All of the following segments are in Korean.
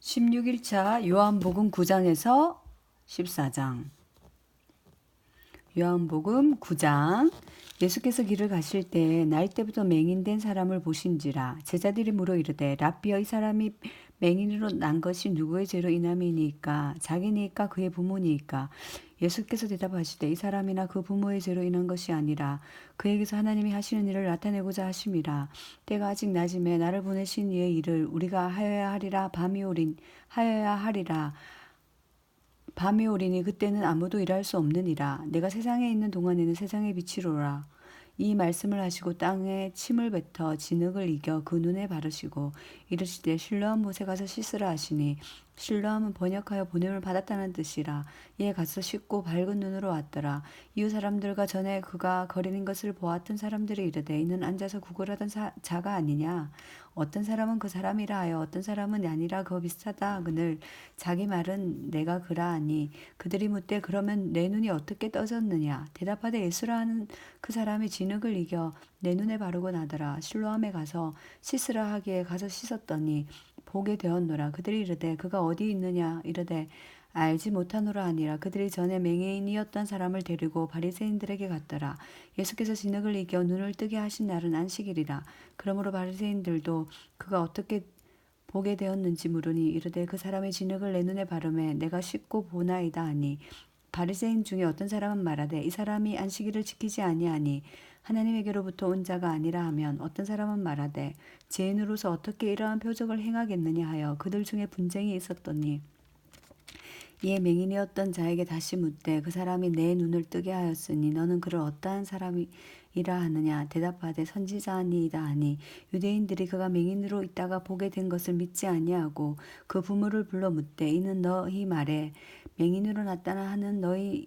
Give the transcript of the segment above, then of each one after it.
16일차 요한복음 9장에서 14장. 요한복음 9장. 예수께서 길을 가실 때 날 때부터 맹인된 사람을 보신지라. 제자들이 물어 이르되 랍비여, 이 사람이 맹인으로 난 것이 누구의 죄로 인함이니까? 자기니까 그의 부모니까? 예수께서 대답하시되 이 사람이나 그 부모의 죄로 인한 것이 아니라 그에게서 하나님이 하시는 일을 나타내고자 하심이라. 때가 아직 낮음에 나를 보내신 이의 일을 우리가 하여야 하리라. 하여야 하리라. 밤이 오리니 그때는 아무도 일할 수 없느니라. 내가 세상에 있는 동안에는 세상의 빛이로라. 이 말씀을 하시고 땅에 침을 뱉어 진흙을 이겨 그 눈에 바르시고 이르시되 실로암 못에 가서 씻으라 하시니, 실로암은 번역하여 보냄을 받았다는 뜻이라. 이에 가서 씻고 밝은 눈으로 왔더라. 이웃 사람들과 전에 그가 거리는 것을 보았던 사람들이 이르되 이는 앉아서 구걸하던 자가 아니냐? 어떤 사람은 그 사람이라 하여 어떤 사람은 아니라 그거 비슷하다 하거늘 자기 말은 내가 그라 하니, 그들이 묻되 그러면 내 눈이 어떻게 떠졌느냐? 대답하되 예수라 하는 그 사람이 진흙을 이겨 내 눈에 바르고 나더라. 실로암에 가서 씻으라 하기에 가서 씻었더니 보게 되었노라. 그들이 이르되 그가 어디 있느냐? 이르되 알지 못하노라 하니라. 그들이 전에 맹인이었던 사람을 데리고 바리새인들에게 갔더라. 예수께서 진흙을 이겨 눈을 뜨게 하신 날은 안식일이라. 그러므로 바리새인들도 그가 어떻게 보게 되었는지 물으니 이르되 그 사람의 진흙을 내 눈에 바르매 내가 씻고 보나이다 하니, 바리새인 중에 어떤 사람은 말하되 이 사람이 안식일을 지키지 아니하니 하나님에게로부터 온 자가 아니라 하면, 어떤 사람은 말하되 죄인으로서 어떻게 이러한 표적을 행하겠느냐 하여 그들 중에 분쟁이 있었더니, 이에 맹인이었던 자에게 다시 묻되 그 사람이 내 눈을 뜨게 하였으니 너는 그를 어떠한 사람이라 하느냐? 대답하되 선지자니이다 하니, 유대인들이 그가 맹인으로 있다가 보게 된 것을 믿지 아니하고 그 부모를 불러 묻되 이는 너희 말에 맹인으로 나타나 하는 너희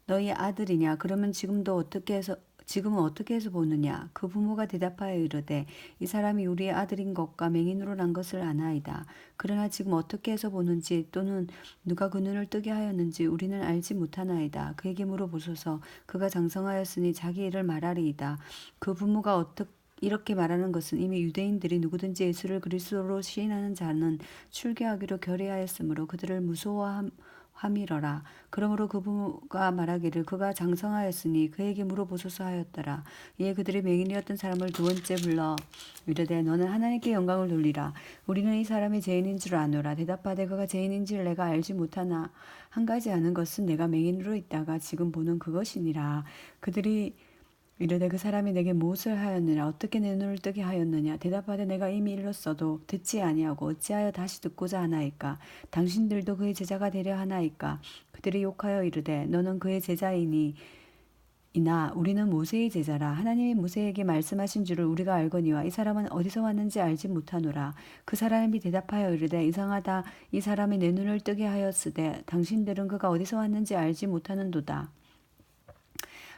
아들이냐? 그러면 지금은 어떻게 해서 보느냐? 그 부모가 대답하여 이르되 이 사람이 우리의 아들인 것과 맹인으로 난 것을 아나이다. 그러나 지금 어떻게 해서 보는지 또는 누가 그 눈을 뜨게 하였는지 우리는 알지 못하나이다. 그에게 물어보소서. 그가 장성하였으니 자기 일을 말하리이다. 그 부모가 이렇게 말하는 것은 이미 유대인들이 누구든지 예수를 그리스도로 시인하는 자는 출교하기로 결의하였으므로 그들을 무서워함이러라. 그러므로 그 부모가 말하기를 그가 장성하였으니 그에게 물어보소서 하였더라. 이에 그들이 맹인이었던 사람을 두 번째 불러 이르되 너는 하나님께 영광을 돌리라. 우리는 이 사람이 죄인인 줄 아노라. 대답하되 그가 죄인인 줄 내가 알지 못하나 한 가지 아는 것은 내가 맹인으로 있다가 지금 보는 그것이니라. 그들이 이르되 그 사람이 내게 무엇을 하였느냐? 어떻게 내 눈을 뜨게 하였느냐? 대답하되 내가 이미 일렀어도 듣지 아니하고 어찌하여 다시 듣고자 하나이까? 당신들도 그의 제자가 되려 하나이까? 그들이 욕하여 이르되 너는 그의 제자이니 이나 우리는 모세의 제자라. 하나님이 모세에게 말씀하신 줄을 우리가 알거니와 이 사람은 어디서 왔는지 알지 못하노라. 그 사람이 대답하여 이르되 이상하다. 이 사람이 내 눈을 뜨게 하였으되 당신들은 그가 어디서 왔는지 알지 못하는도다.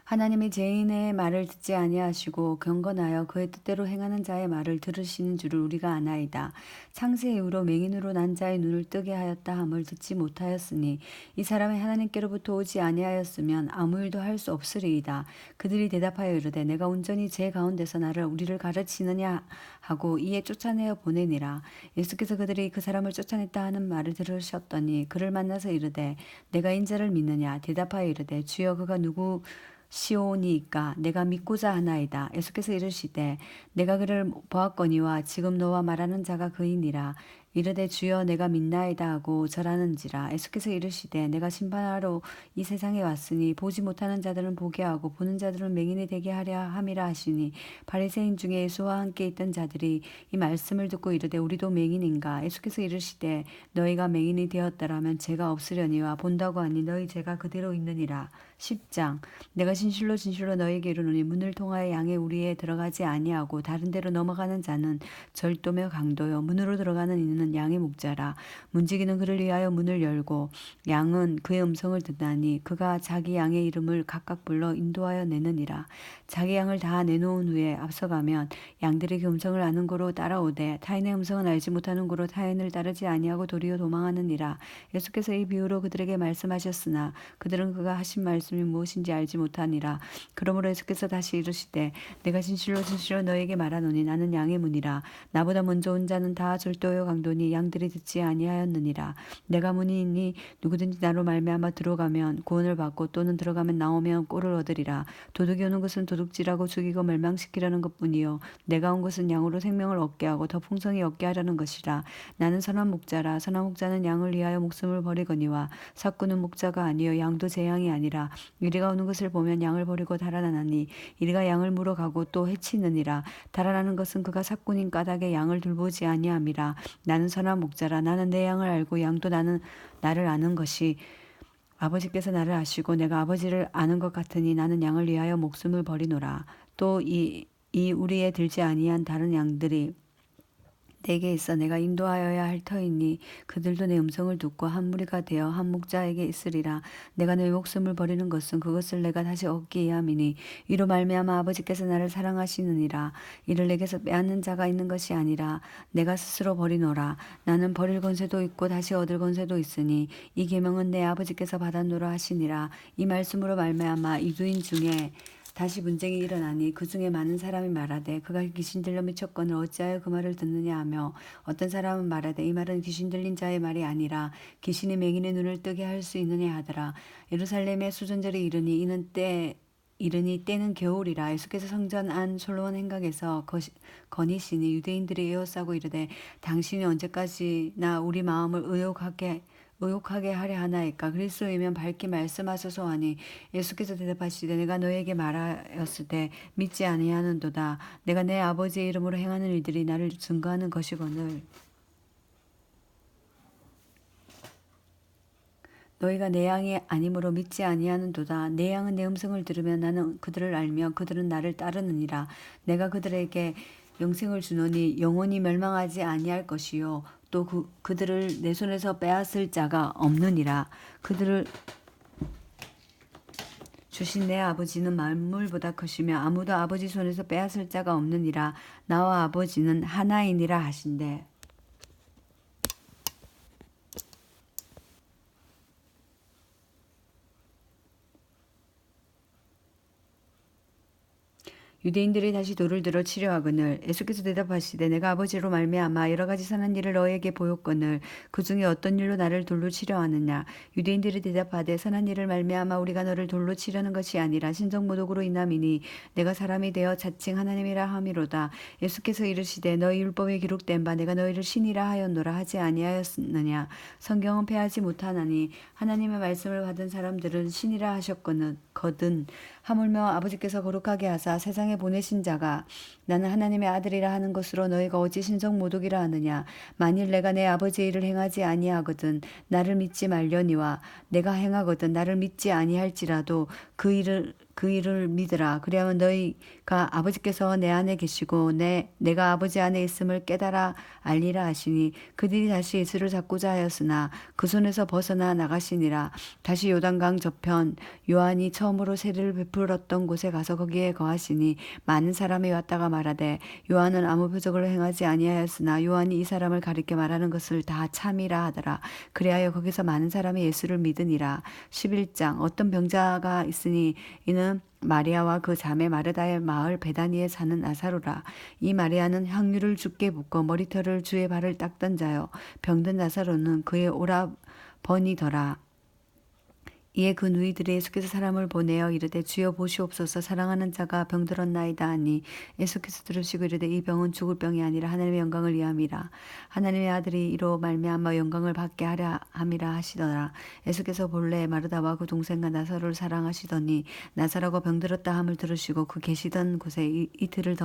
하나님이 죄인의 말을 듣지 아니하시고 경건하여 그의 뜻대로 행하는 자의 말을 들으시는 줄을 우리가 아나이다. 창세 이후로 맹인으로 난 자의 눈을 뜨게 하였다 함을 듣지 못하였으니 이 사람이 하나님께로부터 오지 아니하였으면 아무 일도 할 수 없으리이다. 그들이 대답하여 이르되 내가 온전히 제 가운데서 우리를 가르치느냐 하고 이에 쫓아내어 보내니라. 예수께서 그들이 그 사람을 쫓아냈다 하는 말을 들으셨더니 그를 만나서 이르되 내가 인자를 믿느냐? 대답하여 이르되 주여 그가 누구 시오니까 내가 믿고자 하나이다. 예수께서 이르시되 내가 그를 보았거니와 지금 너와 말하는 자가 그이니라. 이르되 주여 내가 믿나이다 하고 절하는지라. 예수께서 이르시되 내가 심판하러 이 세상에 왔으니 보지 못하는 자들은 보게 하고 보는 자들은 맹인이 되게 하려 함이라 하시니, 바리새인 중에 예수와 함께 있던 자들이 이 말씀을 듣고 이르되 우리도 맹인인가? 예수께서 이르시되 너희가 맹인이 되었더라면 죄가 없으려니와 본다고 하니 너희 죄가 그대로 있느니라. 10장. 내가 진실로 진실로 너희에게 이르노니 문을 통하여 양의 우리에 들어가지 아니하고 다른 데로 넘어가는 자는 절도며 강도요 문으로 들어가는 이는 양의 목자라. 문지기는 그를 위하여 문을 열고 양은 그의 음성을 듣나니 그가 자기 양의 이름을 각각 불러 인도하여 내느니라. 자기 양을 다 내놓은 후에 앞서가면 양들이 그 음성을 아는 고로 따라오되 타인의 음성은 알지 못하는 고로 타인을 따르지 아니하고 도리어 도망하느니라. 예수께서 이 비유로 그들에게 말씀하셨으나 그들은 그가 하신 말씀이 무엇인지 알지 못하니라. 그러므로 예수께서 다시 이르시되 내가 진실로 진실로 너에게 말하노니 나는 양의 문이라. 나보다 먼저 온 자는 다 절도요 강도니 양들이 양들이 듣지 아니하였느니라. 내가 문이니 누구든지 나로 말미암아 들어가면 구원을 받고 또는 들어가면 나오면 꼴을 얻으리라. 도둑이 오는 것은 도둑질하고 죽이고 멸망시키려는 것뿐이요 내가 온 것은 양으로 생명을 얻게 하고 더 풍성히 얻게 하려는 것이라. 나는 선한 목자라. 선한 목자는 양을 위하여 목숨을 버리거니와 삭구는 목자가 아니요 양도 제 양이 아니라. 이리가 오는 것을 보면 양을 버리고 달아나니 이리가 양을 물어가고 또 해치느니라. 달아나는 것은 그가 삭군인 까닭에 양을 돌보지 아니함이라. 나는 선한 목자라. 나는 내 양을 알고 양도 나를 아는 것이 아버지께서 나를 아시고 내가 아버지를 아는 것 같으니 나는 양을 위하여 목숨을 버리노라. 또 이 우리에 들지 아니한 다른 양들이 내게 있어 내가 인도하여야 할 터이니 그들도 내 음성을 듣고 한 무리가 되어 한 목자에게 있으리라. 내가 내 목숨을 버리는 것은 그것을 내가 다시 얻기 위함이니 이로 말미암아 아버지께서 나를 사랑하시느니라. 이를 내게서 빼앗는 자가 있는 것이 아니라 내가 스스로 버리노라. 나는 버릴 권세도 있고 다시 얻을 권세도 있으니 이 계명은 내 아버지께서 받았노라 하시니라. 이 말씀으로 말미암아 이두인 중에 다시 분쟁이 일어나니 그 중에 많은 사람이 말하되 그가 귀신 들려 미쳤거늘 어찌하여 그 말을 듣느냐 하며 어떤 사람은 말하되 이 말은 귀신 들린 자의 말이 아니라 귀신이 맹인의 눈을 뜨게 할 수 있느냐 하더라. 예루살렘의 수전절이 이르니 때는 겨울이라. 예수께서 성전 안 솔로몬 행각에서 거니시니 유대인들이 에워싸고 이르되 당신이 언제까지나 우리 마음을 의혹하게 하려 하나이까. 그리스도이면 밝히 말씀하소서 하니 예수께서 대답하시되 내가 너에게 말하였으되 믿지 아니하는도다. 내가 내 아버지의 이름으로 행하는 일들이 나를 증거하는 것이거늘 너희가 내 양이 아니므로 믿지 아니하는도다. 내 양은 내 음성을 들으면 나는 그들을 알며 그들은 나를 따르느니라. 내가 그들에게 영생을 주노니 영원히 멸망하지 아니할 것이요 또 그들을 내 손에서 빼앗을 자가 없느니라. 그들을 주신 내 아버지는 만물보다 크시며 아무도 아버지 손에서 빼앗을 자가 없느니라. 나와 아버지는 하나이니라 하신대. 유대인들이 다시 돌을 들어 치려하거늘 예수께서 대답하시되 내가 아버지로 말미암아 여러 가지 선한 일을 너에게 보였거늘 그 중에 어떤 일로 나를 돌로 치려하느냐. 유대인들이 대답하되 선한 일을 말미암아 우리가 너를 돌로 치려는 것이 아니라 신정모독으로 인함이니 내가 사람이 되어 자칭 하나님이라 함이로다. 예수께서 이르시되 너희 율법에 기록된 바 내가 너희를 신이라 하였노라 하지 아니하였느냐. 성경은 패하지 못하나니 하나님의 말씀을 받은 사람들은 신이라 하셨거든. 하물며 아버지께서 거룩하게 하사 세상에 보내신 자가 나는 하나님의 아들이라 하는 것으로 너희가 어찌 신성모독이라 하느냐. 만일 내가 내 아버지의 일을 행하지 아니하거든 나를 믿지 말려니와 내가 행하거든 나를 믿지 아니할지라도 그 일을 믿으라. 그리하면 너희가 아버지께서 내 안에 계시고 내가 아버지 안에 있음을 깨달아 알리라 하시니 그들이 다시 예수를 잡고자 하였으나 그 손에서 벗어나 나가시니라. 다시 요단강 저편 요한이 처음으로 세례를 베풀었던 곳에 가서 거기에 거하시니 많은 사람이 왔다가 말하되 요한은 아무 표적을 행하지 아니하였으나 요한이 이 사람을 가리켜 말하는 것을 다 참이라 하더라. 그리하여 거기서 많은 사람이 예수를 믿으니라. 11장 어떤 병자가 있으니 이는 마리아와 그 자매 마르다의 마을 베다니에 사는 나사로라. 이 마리아는 향유를 주께 붓고 머리털을 주의 발을 닦던 자요 병든 나사로는 그의 오라버니더라. 이에 그 누이들이 예수께서 사람을 보내어 이르되 주여 보시옵소서 사랑하는 자가 병들었나이다 하니 예수께서 들으시고 이르되 이 병은 죽을 병이 아니라 하나님의 영광을 위함이라. 하나님의 아들이 이로 말미암아 영광을 받게 하려 함이라 하시더라. 예수께서 본래 마르다와 그 동생과 나사로를 사랑하시더니 나사로가 병들었다 함을 들으시고 그 계시던 곳에 이틀을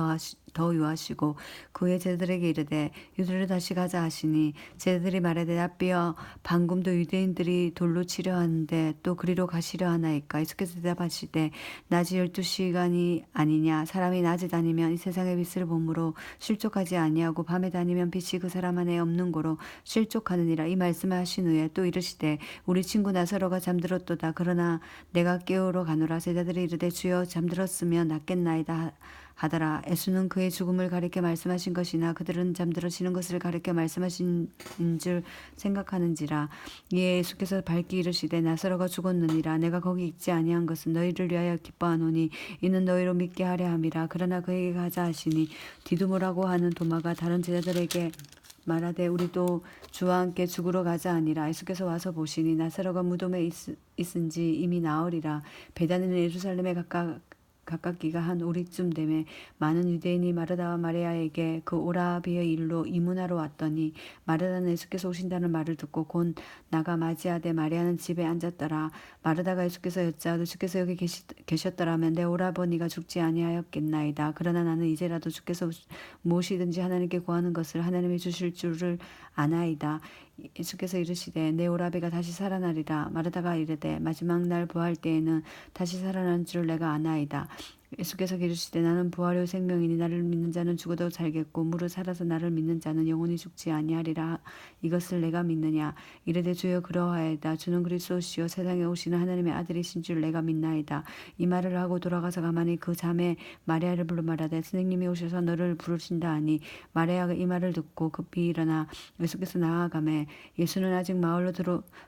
더 유하시고 그의 제자들에게 이르되 유대로 다시 가자 하시니 제자들이 말하되 랍비여 방금도 유대인들이 돌로 치려 하는데 또 그리로 가시려 하나이까. 예수께서 대답하시되 낮이 12시간이 아니냐. 사람이 낮에 다니면 이 세상의 빛을 보므로 실족하지 아니하고 밤에 다니면 빛이 그 사람 안에 없는 고로 실족하느니라. 이 말씀을 하신 후에 또 이르시되 우리 친구 나사로가 잠들었도다. 그러나 내가 깨우러 가노라. 제자들이 이르되 주여 잠들었으면 낫겠나이다 하더라. 예수는 그의 죽음을 가리켜 말씀하신 것이나 그들은 잠들어지는 것을 가리켜 말씀하신 줄 생각하는지라. 이에 예수께서 밝히 이르시되 나사로가 죽었느니라. 내가 거기 있지 아니한 것은 너희를 위하여 기뻐하노니 이는 너희로 믿게 하려 함이라. 그러나 그에게 가자 하시니 디두모라고 하는 도마가 다른 제자들에게 말하되 우리도 주와 함께 죽으러 가자 하니라. 예수께서 와서 보시니 나사로가 무덤에 있은지 이미 나으리라. 베다니는 예루살렘에 가깝기가 한 오리쯤 되매 많은 유대인이 마르다와 마리아에게 그 오라비의 일로 이문하러 왔더니 마르다는 예수께서 오신다는 말을 듣고 곧 나가 맞이하되 마리아는 집에 앉았더라. 마르다가 예수께서 여짜오되 주께서 여기 계셨더라면 내 오라버니가 죽지 아니하였겠나이다. 그러나 나는 이제라도 주께서 무엇이든지 하나님께 구하는 것을 하나님이 주실 줄을 아나이다. 예수께서 이르시되 내 오라비가 다시 살아나리라. 마르다가 이르되 마지막 날 부활 때에는 다시 살아난 줄을 내가 아나이다. 예수께서 이르시되 나는 부활의 생명이니 나를 믿는 자는 죽어도 살겠고 무릇 살아서 나를 믿는 자는 영원히 죽지 아니하리라. 이것을 내가 믿느냐. 이르되 주여 그러하이다. 주는 그리스도시요 세상에 오시는 하나님의 아들이신 줄 내가 믿나이다. 이 말을 하고 돌아가서 가만히 그 자매 마리아를 불러 말하되 선생님이 오셔서 너를 부르신다 하니 마리아가 이 말을 듣고 급히 일어나 예수께서 나아가매 예수는 아직 마을로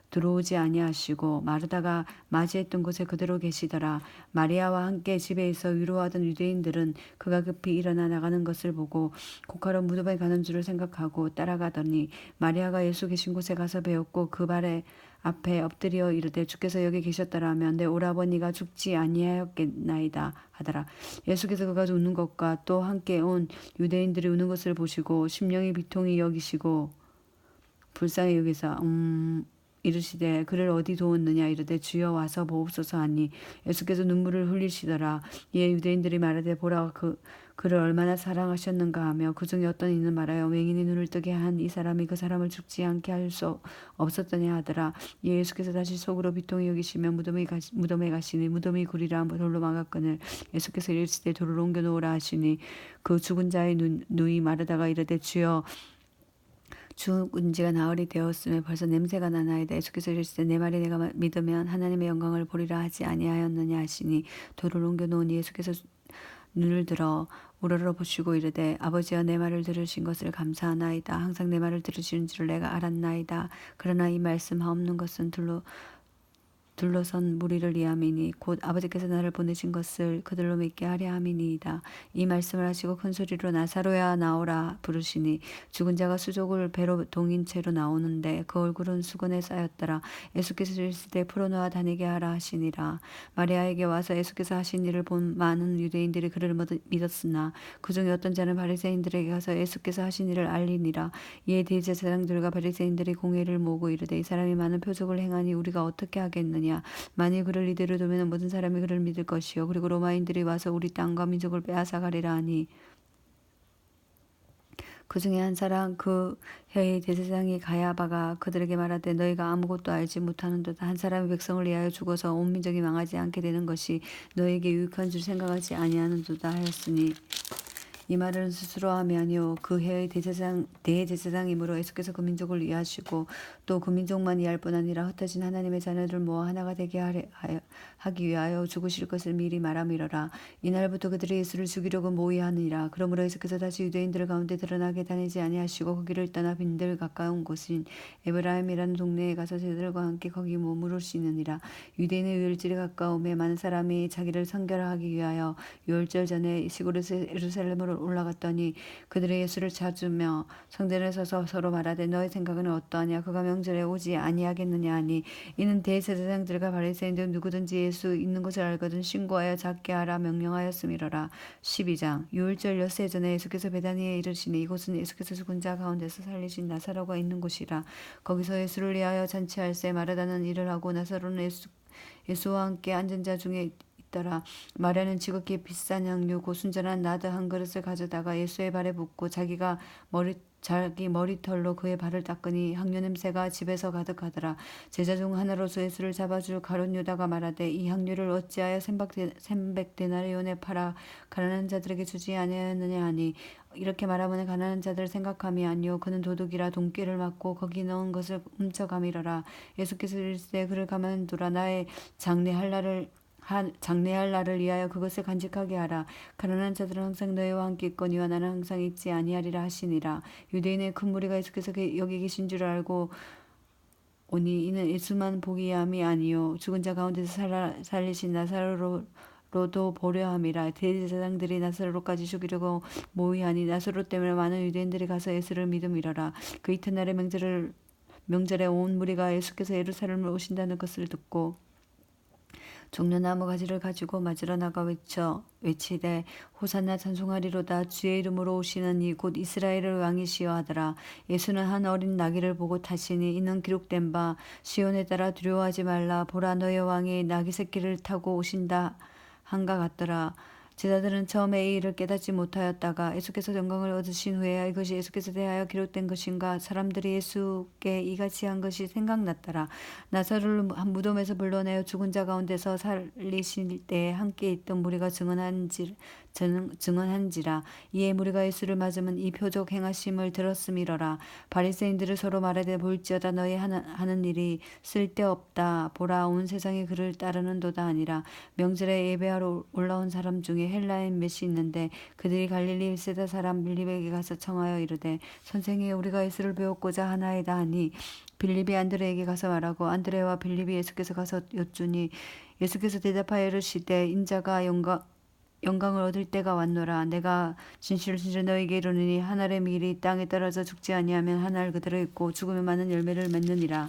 들어오지 아니하시고 마르다가 맞이했던 곳에 그대로 계시더라. 마리아와 함께 집에 있어 위로하던 유대인들은 그가 급히 일어나 나가는 것을 보고 곧가로 무덤에 가는 줄을 생각하고 따라가더니 마리아가 예수 계신 곳에 가서 배웠고 그 발에 앞에 엎드려 이르되 주께서 여기 계셨더라면 내 오라버니가 죽지 아니하였겠나이다 하더라. 예수께서 그가 웃는 것과 또 함께 온 유대인들이 우는 것을 보시고 심령이 비통히 여기시고 불쌍히 여기서 이르시되 그를 어디 두었느냐 이르되 주여 와서 보옵소서 하니 예수께서 눈물을 흘리시더라. 이에 유대인들이 말하되 보라 그를 얼마나 사랑하셨는가 하며 그 중에 어떤 이는 말하여 맹인이 눈을 뜨게 한 이 사람이 그 사람을 죽지 않게 할 수 없었더냐 하더라. 이에 예수께서 다시 속으로 비통히 여기시며 무덤에 가시니 무덤이 구리라 돌로 막았거늘 예수께서 이르시되 돌을 옮겨 놓으라 하시니 그 죽은 자의 누이 마르다가 이르되 주여 죽은 지가 나흘이 되었음에 벌써 냄새가 나나이다. 예수께서 이르시되 내 말이 내가 믿으면 하나님의 영광을 보리라 하지 아니하였느냐 하시니 돌을 옮겨 놓으니 예수께서 눈을 들어 우러러 보시고 이르되 아버지여 내 말을 들으신 것을 감사하나이다. 항상 내 말을 들으시는 줄을 내가 알았나이다. 그러나 이 말씀 하옵는 것은 둘러선 무리를 위함이니 곧 아버지께서 나를 보내신 것을 그들로 믿게 하려 함이니이다. 이 말씀을 하시고 큰 소리로 나사로야 나오라 부르시니 죽은 자가 수족을 배로 동인 채로 나오는데 그 얼굴은 수건에 쌓였더라. 예수께서 이르시되 풀어놓아 다니게 하라 하시니라. 마리아에게 와서 예수께서 하신 일을 본 많은 유대인들이 그를 믿었으나 그 중에 어떤 자는 바리새인들에게 가서 예수께서 하신 일을 알리니라. 이에 대제사장들과 바리새인들이 공회를 모으고 이르되 이 사람이 많은 표적을 행하니 우리가 어떻게 하겠느냐. 만일 그를 이대로 두면 모든 사람이 그를 믿을 것이요 그리고 로마인들이 와서 우리 땅과 민족을 빼앗아가리라 하니 그 중에 한 사람 그 해의 대제사장이 가야바가 그들에게 말하되 너희가 아무것도 알지 못하는도다. 한 사람이 백성을 위하여 죽어서 온 민족이 망하지 않게 되는 것이 너희에게 유익한 줄 생각하지 아니하는도다 하였으니 이 말은 스스로 함이 아니요 그 해의 대제사장이므로 예수께서 그 민족을 위하시고 또 그 민족만 이할 뿐 아니라 흩어진 하나님의 자녀들 모아 하나가 되게 하기 위하여 죽으실 것을 미리 말함이러라. 이날부터 그들이 예수를 죽이려고 모의하느니라. 그러므로 예수께서 다시 유대인들 가운데 드러나게 다니지 아니하시고 거기를 떠나 빈들 가까운 곳인 에브라임이라는 동네에 가서 제자들과 함께 거기 머무르시느니라. 유대인의 유월절이 가까움에 많은 사람이 자기를 선결하기 위하여 유월절 전에 시골 예루살렘으로 올라갔더니 그들의 예수를 찾으며 성전에 서서 서로 말하되 너의 생각은 어떠하냐 그가 명절에 오지 아니하겠느냐 하니 이는 대제사장들과 바리새인들 누구든지 예수 있는 것을 알거든 신고하여 잡게 하라 명령하였음이로라. 12장 유월절 엿새 전에 예수께서 베다니에 이르시니 이곳은 예수께서 죽은 자 가운데서 살리신 나사로가 있는 곳이라. 거기서 예수를 위하여 잔치할새 마르다는 일을 하고 나사로는 예수와 함께 앉은 자 중에 있더라. 마리아는 지극히 비싼 향유 고순전한 나드 한 그릇을 가져다가 예수의 발에 붓고 자기 머리털로 그의 발을 닦으니 향유 냄새가 집에서 가득하더라. 제자 중 하나로서 예수를 잡아줄 가룟 유다가 말하되 이 향유를 어찌하여 삼백데나리온에 팔아 가난한 자들에게 주지 아니하였느냐 하니 이렇게 말하면 가난한 자들 생각함이 아니요 그는 도둑이라 돈깨를 맞고 거기 넣은 것을 훔쳐가미러라. 예수께서 이르시되 그를 가만두라. 나의 장례할 날을 위하여 그것을 간직하게 하라. 가난한 자들은 항상 너희와 함께 있거니와 나는 항상 있지 아니하리라 하시니라. 유대인의 큰 무리가 예수께서 여기 계신 줄 알고 오니 이는 예수만 보기 위함이 아니요 죽은 자 가운데서 살리신 나사로를 나사로도 보려 함이라. 대제사장들이 나사로까지 죽이려고 모의하니 나사로 때문에 많은 유대인들이 가서 예수를 믿음이러라. 그 이튿날에 명절에 온 무리가 예수께서 예루살렘을 오신다는 것을 듣고 종려나무 가지를 가지고 맞으러 나가 외치되 호산나 찬송하리로다. 주의 이름으로 오시는 이 곧 이스라엘의 왕이시여 하더라. 예수는 한 어린 나귀를 보고 타시니 이는 기록된 바 시온에 따라 두려워하지 말라. 보라 너의 왕이 나귀 새끼를 타고 오신다 한가 같더라. 제자들은 처음에 이 일을 깨닫지 못하였다가 예수께서 영광을 얻으신 후에야 이것이 예수께서 대하여 기록된 것인가 사람들이 예수께 이같이 한 것이 생각났더라. 나사로를 한 무덤에서 불러내어 죽은 자 가운데서 살리실 때에 함께 있던 무리가 증언한지라. 이에 무리가 예수를 맞으면 이 표적 행하심을 들었음이러라. 바리새인들을 서로 말하되 볼지어다 너희 하는 일이 쓸데없다. 보라 온 세상이 그를 따르는도다 아니라. 명절에 예배하러 올라온 사람 중에 헬라인 몇이 있는데 그들이 갈릴리 세다 사람 빌립에게 가서 청하여 이르되 선생이 우리가 예수를 배웠고자 하나이다 하니 빌립이 안드레에게 가서 말하고 안드레와 빌립이 예수께서 가서 여쭈니 예수께서 대답하여 이르시되 인자가 영광을 얻을 때가 왔노라. 내가 진실로 너희에게 이르노니 한 알의 밀이 땅에 떨어져 죽지 아니하면 한 알 그대로 있고 죽으면 많은 열매를 맺느니라.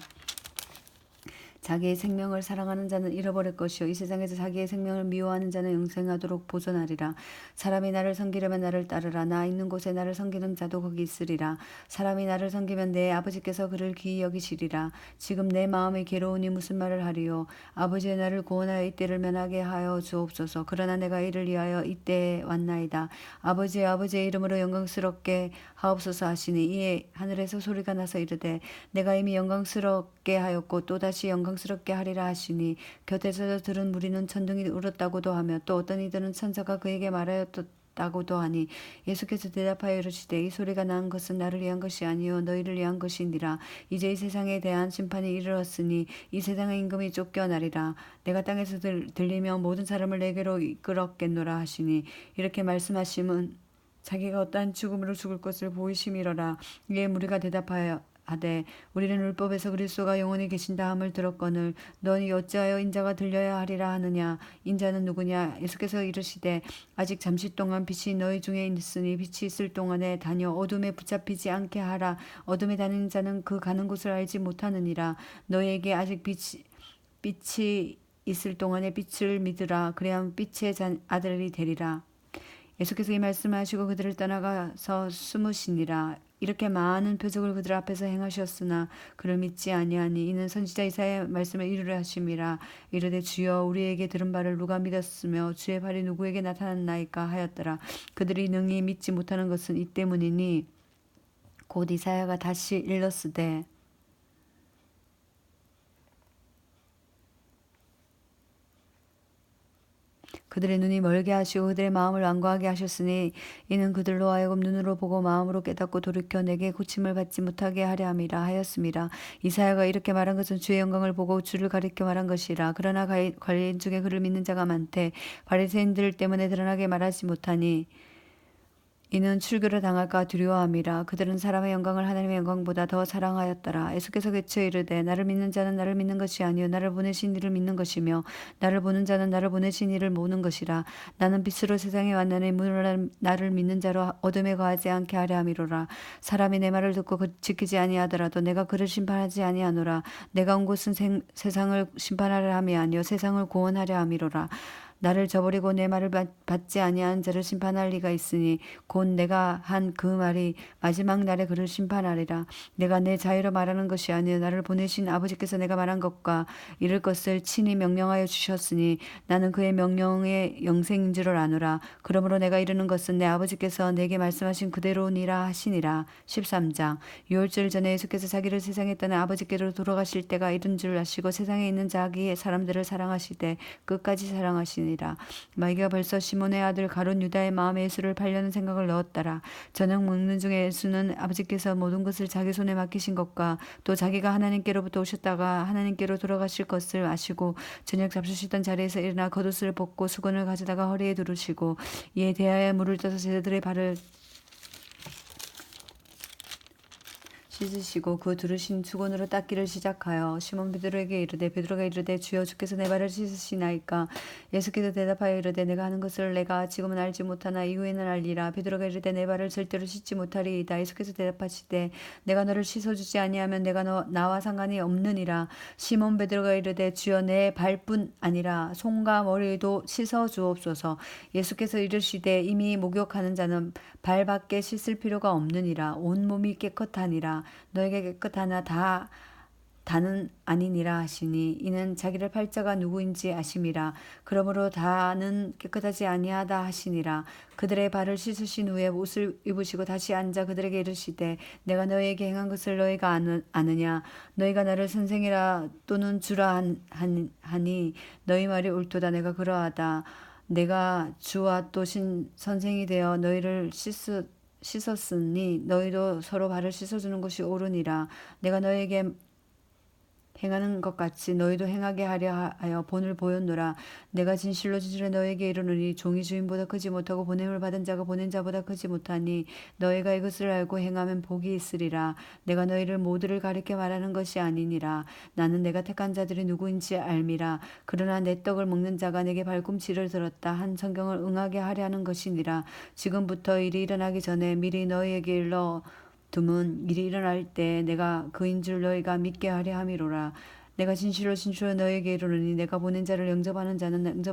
자기의 생명을 사랑하는 자는 잃어버릴 것이요 이 세상에서 자기의 생명을 미워하는 자는 영생하도록 보존하리라. 사람이 나를 섬기려면 나를 따르라. 나 있는 곳에 나를 섬기는 자도 거기 있으리라. 사람이 나를 섬기면 내 아버지께서 그를 귀히 여기시리라. 지금 내 마음이 괴로우니 무슨 말을 하리요. 아버지의 나를 구원하여 이때를 면하게 하여 주옵소서. 그러나 내가 이를 위하여 이때에 왔나이다. 아버지의 이름으로 영광스럽게 하옵소서 하시니 이에 하늘에서 소리가 나서 이르되 내가 이미 영광스럽게 하였고 또다시 영광스럽게 하리라 하시니 곁에서 들은 무리는 천둥이 울었다고도 하며 또 어떤 이들은 천사가 그에게 말하였다고도 하니 예수께서 대답하여 이르시되 이 소리가 난 것은 나를 위한 것이 아니요 너희를 위한 것이니라. 이제 이 세상에 대한 심판이 이르렀으니 이 세상의 임금이 쫓겨나리라. 내가 땅에서 들리며 모든 사람을 내게로 이끌었겠노라 하시니 이렇게 말씀하심은 자기가 어떠한 죽음으로 죽을 것을 보이심이러라. 이에 무리가 대답하여 하되 우리는 율법에서 그리스도가 영원히 계신다 함을 들었거늘 너희 어찌하여 인자가 들려야 하리라 하느냐. 인자는 누구냐. 예수께서 이르시되 아직 잠시 동안 빛이 너희 중에 있으니 빛이 있을 동안에 다녀 어둠에 붙잡히지 않게 하라. 어둠에 다니는 자는 그 가는 곳을 알지 못하느니라. 너희에게 아직 빛이 있을 동안에 빛을 믿으라. 그래야 빛의 아들이 되리라. 예수께서 이 말씀을 하시고 그들을 떠나가서 숨으시니라. 이렇게 많은 표적을 그들 앞에서 행하셨으나 그를 믿지 아니하니 이는 선지자 이사야의 말씀을 이루려 하심이라. 이르되 주여 우리에게 들은 바를 누가 믿었으며 주의 발이 누구에게 나타났나이까 하였더라. 그들이 능히 믿지 못하는 것은 이 때문이니 곧 이사야가 다시 일렀으되 그들의 눈이 멀게 하시고 그들의 마음을 완고하게 하셨으니 이는 그들로 하여금 눈으로 보고 마음으로 깨닫고 돌이켜 내게 고침을 받지 못하게 하려 함이라 하였습니다. 이사야가 이렇게 말한 것은 주의 영광을 보고 주를 가리켜 말한 것이라. 그러나 관리인 중에 그를 믿는 자가 많되 바리새인들 때문에 드러나게 말하지 못하니 이는 출교를 당할까 두려워함이라. 그들은 사람의 영광을 하나님의 영광보다 더 사랑하였더라. 예수께서 외쳐 이르되 나를 믿는 자는 나를 믿는 것이 아니요 나를 보내신 이를 믿는 것이며 나를 보는 자는 나를 보내신 이를 보는 것이라. 나는 빛으로 세상에 왔나니 문을 나를 믿는 자로 어둠에 거하지 않게 하려 함이로라. 사람이 내 말을 듣고 지키지 아니하더라도 내가 그를 심판하지 아니하노라. 내가 온 곳은 세상을 심판하려 함이 아니요 세상을 구원하려 함이로라. 나를 저버리고 내 말을 받지 아니한 자를 심판할 리가 있으니 곧 내가 한 그 말이 마지막 날에 그를 심판하리라. 내가 내 자유로 말하는 것이 아니요 나를 보내신 아버지께서 내가 말한 것과 이를 것을 친히 명령하여 주셨으니 나는 그의 명령의 영생인 줄을 아노라. 그러므로 내가 이르는 것은 내 아버지께서 내게 말씀하신 그대로니라 하시니라. 13장. 유월절 전에 예수께서 자기를 세상에 떠나 아버지께로 돌아가실 때가 이른 줄 아시고 세상에 있는 자기의 사람들을 사랑하시되 끝까지 사랑하시니라. 마귀가 벌써 시몬의 아들 가룟 유다의 마음에 예수를 팔려는 생각을 넣었더라. 저녁 먹는 중에 예수는 아버지께서 모든 것을 자기 손에 맡기신 것과 또 자기가 하나님께로부터 오셨다가 하나님께로 돌아가실 것을 아시고 저녁 잡수시던 자리에서 일어나 겉옷을 벗고 수건을 가져다가 허리에 두르시고 이에 대하여 물을 떠서 제자들의 발을 씻으시고 그 두르신 수건으로 닦기를 시작하여 시몬 베드로에게 이르되 베드로가 이르되 주여 주께서 내 발을 씻으시나이까. 예수께서 대답하여 이르되 내가 하는 것을 내가 지금은 알지 못하나 이후에는 알리라. 베드로가 이르되 내 발을 절대로 씻지 못하리이다. 예수께서 대답하시되 내가 너를 씻어주지 아니하면 내가 나와 상관이 없느니라. 시몬 베드로가 이르되 주여 내 발뿐 아니라 손과 머리도 씻어 주옵소서. 예수께서 이르시되 이미 목욕하는 자는 발밖에 씻을 필요가 없느니라. 온 몸이 깨끗하니라. 너에게 깨끗하나 다는 아니니라 하시니 이는 자기를 팔자가 누구인지 아심이라. 그러므로 다는 깨끗하지 아니하다 하시니라. 그들의 발을 씻으신 후에 옷을 입으시고 다시 앉아 그들에게 이르시되 내가 너희에게 행한 것을 너희가 아느냐. 너희가 나를 선생이라 또는 주라 하니 너희 말이 옳도다. 내가 그러하다. 내가 주와 또 선생이 되어 너희를 씻었으니 너희도 서로 발을 씻어주는 것이 옳으니라. 내가 너희에게 행하는 것 같이 너희도 행하게 하려 하여 본을 보였노라. 내가 진실로 진실로 너희에게 이르노니 종이 주인보다 크지 못하고 보냄을 받은 자가 보낸 자보다 크지 못하니 너희가 이것을 알고 행하면 복이 있으리라. 내가 너희를 모두를 가리켜 말하는 것이 아니니라. 나는 내가 택한 자들이 누구인지 알미라. 그러나 내 떡을 먹는 자가 내게 발꿈치를 들었다 한 성경을 응하게 하려는 것이니라. 지금부터 일이 일어나기 전에 미리 너희에게 일러 두면 일이 일어날 때 내가 그인 줄 너희가 믿게 하려 함이로라. 내가 진실로 진실로 너희에게 이르노니 내가 보낸 자를 영접하는 자는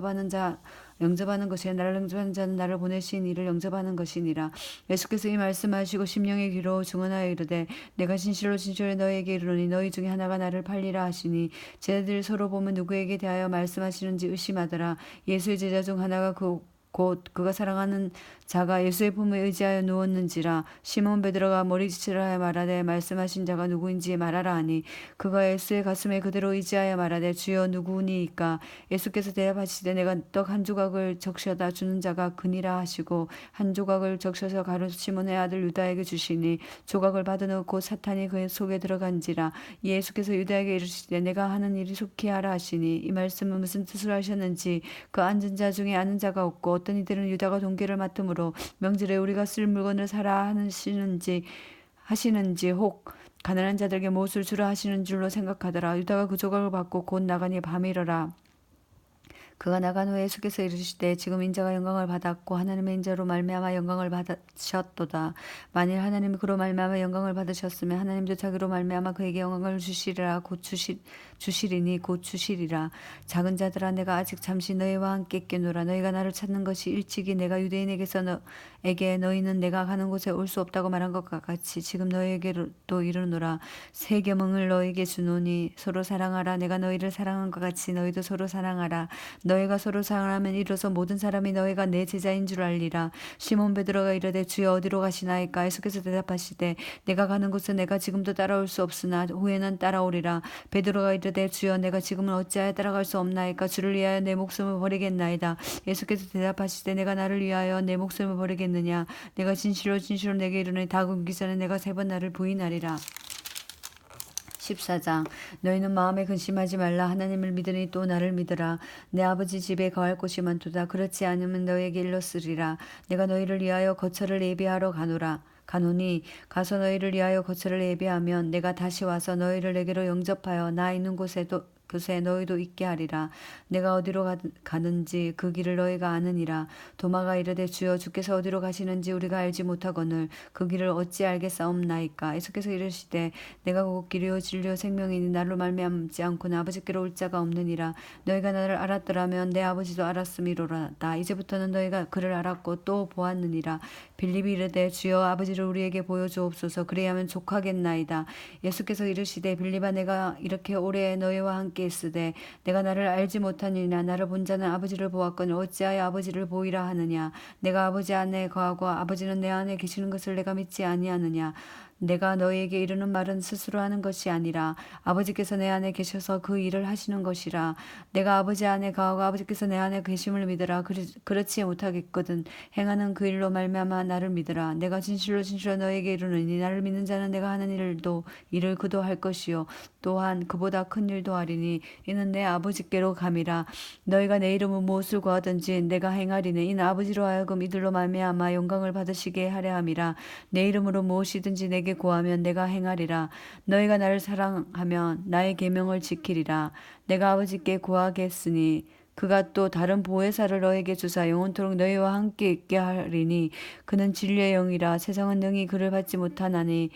영접하는 것이요 나를 영접하는 자는 나를 보내신 이를 영접하는 것이니라. 예수께서 이 말씀하시고 심령의 귀로 증언하여 이르되 내가 진실로 진실로 너희에게 이르노니 너희 중에 하나가 나를 팔리라 하시니 제자들이 서로 보면 누구에게 대하여 말씀하시는지 의심하더라. 예수의 제자 중 하나가 곧 그가 사랑하는 자가 예수의 품에 의지하여 누웠는지라. 시몬 베드로가 머리짓을 하여 말하되 말씀하신 자가 누구인지 말하라 하니 그가 예수의 가슴에 그대로 의지하여 말하되 주여 누구니이까. 예수께서 대답하시되 내가 떡 한 조각을 적셔다 주는 자가 그니라 하시고 한 조각을 적셔서 가룟 시몬의 아들 유다에게 주시니 조각을 받은 곧 사탄이 그 속에 들어간지라. 예수께서 유다에게 이르시되 내가 하는 일이 속히 하라 하시니 이 말씀은 무슨 뜻으로 하셨는지 그 앉은 자 중에 아는 자가 없고 어떤 이들은 유다가 동계를 맡음으로 명절에 우리가 쓸 물건을 사라 하시는지 혹 가난한 자들에게 무엇을 주라 하시는 줄로 생각하더라. 유다가 그 조각을 받고 곧 나가니 밤이러라. 그가 나간 후에 예수께서 이르시되 지금 인자가 영광을 받았고 하나님의 인자로 말미암아 영광을 받으셨도다. 만일 하나님이 그로 말미암아 영광을 받으셨으면 하나님도 자기로 말미암아 그에게 영광을 주시리라. 곧 주시리니 곧 주시리라. 작은 자들아 내가 아직 잠시 너희와 함께 있겠노라. 너희가 나를 찾는 것이 일찍이 내가 유대인에게서 너희는 내가 가는 곳에 올 수 없다고 말한 것과 같이 지금 너희에게도 이르노라. 새 계명을 너희에게 주노니 서로 사랑하라. 내가 너희를 사랑한 것 같이 너희도 서로 사랑하라. 너희가 서로 사랑하면 이로써 모든 사람이 너희가 내 제자인 줄 알리라. 시몬 베드로가 이르되 주여 어디로 가시나이까. 예수께서 대답하시되 내가 가는 곳은 내가 지금도 따라올 수 없으나 후에는 따라오리라. 베드로가 이르되 주여 내가 지금은 어찌하여 따라갈 수 없나이까. 주를 위하여 내 목숨을 버리겠나이다. 예수께서 대답하시되 내가 나를 위하여 내 목숨을 버리겠느냐. 내가 진실로 진실로 내게 이르노니 다 굶기 전에 내가 3번 나를 부인하리라. 14장 너희는 마음에 근심하지 말라. 하나님을 믿으니 또 나를 믿으라. 내 아버지 집에 거할 곳이 많도다. 그렇지 않으면 너희에게 일렀으리라. 내가 너희를 위하여 거처를 예비하러 가노니 가서 너희를 위하여 거처를 예비하면 내가 다시 와서 너희를 내게로 영접하여 나 있는 곳에 너희도 있게 하리라. 내가 어디로 가는지 그 길을 너희가 아느니라. 도마가 이르되 주여 주께서 어디로 가시는지 우리가 알지 못하거늘 그 길을 어찌 알겠사옵나이까. 예수께서 이르시되 내가 곧 길이요 진리요 생명이니 나로 말미암지 않고는 아버지께로 올 자가 없느니라. 너희가 나를 알았더라면 내 아버지도 알았음이로다. 이제부터는 너희가 그를 알았고 또 보았느니라. 빌립이 이르되 주여 아버지를 우리에게 보여주옵소서. 그래야면 족하겠나이다. 예수께서 이르시되 빌립아 내가 이렇게 오래 너희와 함께 있으되 내가 나를 알지 못하니나 나를 본 자는 아버지를 보았거늘 어찌하여 아버지를 보이라 하느냐. 내가 아버지 안에 거하고 아버지는 내 안에 계시는 것을 내가 믿지 아니하느냐. 내가 너희에게 이르는 말은 스스로 하는 것이 아니라 아버지께서 내 안에 계셔서 그 일을 하시는 것이라. 내가 아버지 안에 거하고 아버지께서 내 안에 계심을 믿으라. 그렇지 못하겠거든 행하는 그 일로 말미암아 나를 믿으라. 내가 진실로 진실로 너희에게 이르노니 나를 믿는 자는 내가 하는 일을 그도 할 것이요 또한 그보다 큰 일도 하리니 이는 내 아버지께로 감이라. 너희가 내 이름으로 무엇을 구하든지 내가 행하리니 이는 아버지로 하여금 이들로 말미암아 영광을 받으시게 하려 함이라. 내 이름으로 무엇이든지 내게 내게 구하면 내가 행하리라. 너희가 나를 사랑하면 나의 계명을 지키리라. 내가 아버지께 구하겠으니 그가 또 다른 보혜사를 너에게 주사 영원토록 너희와 함께 있게 하리니 그는 진리의 영이라. 세상은 능히 그를 받지 못하나니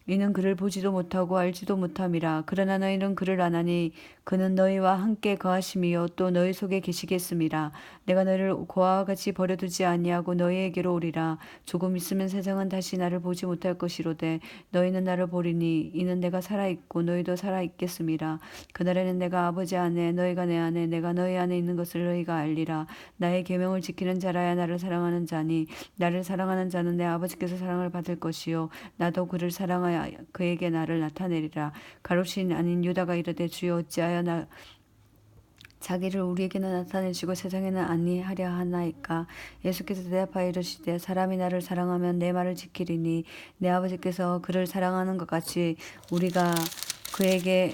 이는 그를 보지도 못하고 알지도 못함이라. 그러나 너희는 그를 아나니 그는 너희와 함께 거하심이요 또 너희 속에 계시겠음이라. 내가 너희를 고아와 같이 버려두지 아니하고 너희에게로 오리라. 조금 있으면 세상은 다시 나를 보지 못할 것이로되 너희는 나를 보리니 이는 내가 살아있고 너희도 살아있겠음이라. 그날에는 내가 아버지 안에 너희가 내 안에 내가 너희 안에 있는 것을 너희가 알리라. 나의 계명을 지키는 자라야 나를 사랑하는 자니 나를 사랑하는 자는 내 아버지께서 사랑을 받을 것이요 나도 그를 사랑하여 그에게 나를 나타내리라. 가롯신 아닌 유다가 이르되 주여 어찌하여 자기를 우리에게는 나타내시고 세상에는 아니하려 하나이까. 예수께서 대답하여 이르시되 사람이 나를 사랑하면 내 말을 지키리니 내 아버지께서 그를 사랑하는 것 같이 우리가 그에게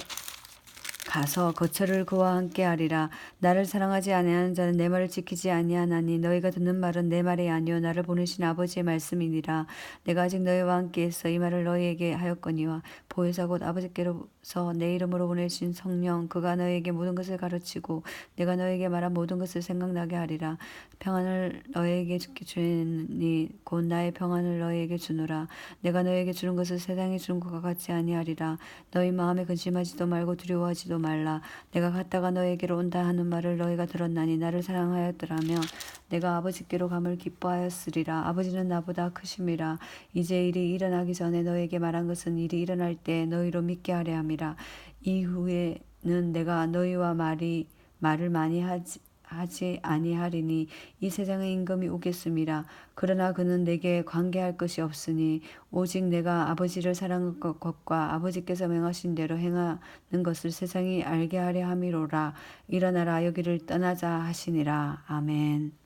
가서 거처를 그와 함께 하리라. 나를 사랑하지 아니하는 자는 내 말을 지키지 아니하나니 너희가 듣는 말은 내 말이 아니요 나를 보내신 아버지의 말씀이니라. 내가 아직 너희와 함께 있어 이 말을 너희에게 하였거니와 보혜사 곧 아버지께로서 내 이름으로 보내신 성령 그가 너희에게 모든 것을 가르치고 내가 너희에게 말한 모든 것을 생각나게 하리라. 평안을 너희에게 주니 곧 나의 평안을 너희에게 주노라. 내가 너희에게 주는 것을 세상이 주는 것과 같지 아니하리라. 너희 마음에 근심하지도 말고 두려워하지도 말라. 내가 갔다가 너희에게로 온다 하는 말을 너희가 들었나니 나를 사랑하였더라면 내가 아버지께로 감을 기뻐하였으리라. 아버지는 나보다 크심이라. 이제 일이 일어나기 전에 너희에게 말한 것은 일이 일어날 때 너희로 믿게 하려 함이라. 이후에는 내가 너희와 말을 많이 하지 아니하리니 이 세상의 임금이 오겠음이라. 그러나 그는 내게 관계할 것이 없으니 오직 내가 아버지를 사랑한 것과 아버지께서 명하신 대로 행하는 것을 세상이 알게 하려 함이로라. 일어나라 여기를 떠나자 하시니라. 아멘.